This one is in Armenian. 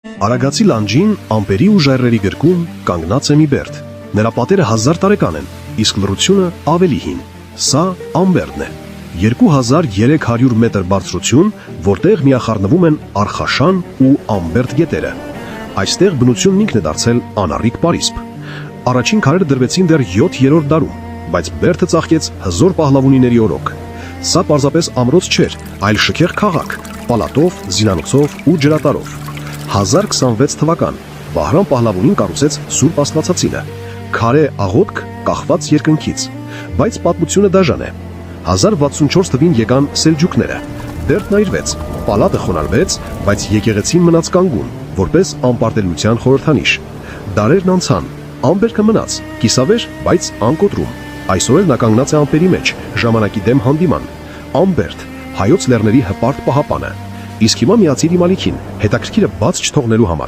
Արագացի լանջին ամպերի ու ժայռերի գրկում կանգնած է մի բերդ։ Նրա պատերը 1000 տարեկան են, իսկ լռությունը ավելի հին։ Սա Ամբերդն է։ 2300 մետր բարձրություն, որտեղ միախառնվում են Արխաշան ու Ամբերդ գետերը։ Այստեղ բնությունն ինքն է դարձել անառիկ պարիսպ։ Առաջին քարերը դրվեցին դեռ 7-րդ դարում, բայց Բերդը ծաղկեց հզոր պահլավունիների օրոք։ Սա պարզապես ամրոց չէր, այլ շքեղ քաղաք, պալատով, զինանոցով ու ջրատարով։ 1026 թվական Բահրամ Պահլավունին կառուցեց Սուրբ Աստվածածինը, քարե աղոթք կախված երկնքից, բայց պատմությունը դաժան է։ 1064 թվին եկան սելջուկները, Բերդն այրվեց, պալատը խոնարհվեց, բայց եկեղեցին մնաց կանգուն, որպես անպարտելության խորհրդանիշ։ Դարերն անցան, Ամբերդը մնաց, կիսավեր, բայց անկոտրում։ Այսօր էլ նա կանգնած է ամպերի մեջ, ժամանակի դեմ հանդիման։ Ամբերդ, հայոց լեռների հպարտ պահապանը։ Իսկ հիմա միացիր իմ ալիքին, հետաքրքիրը բաց չթողնելու համար։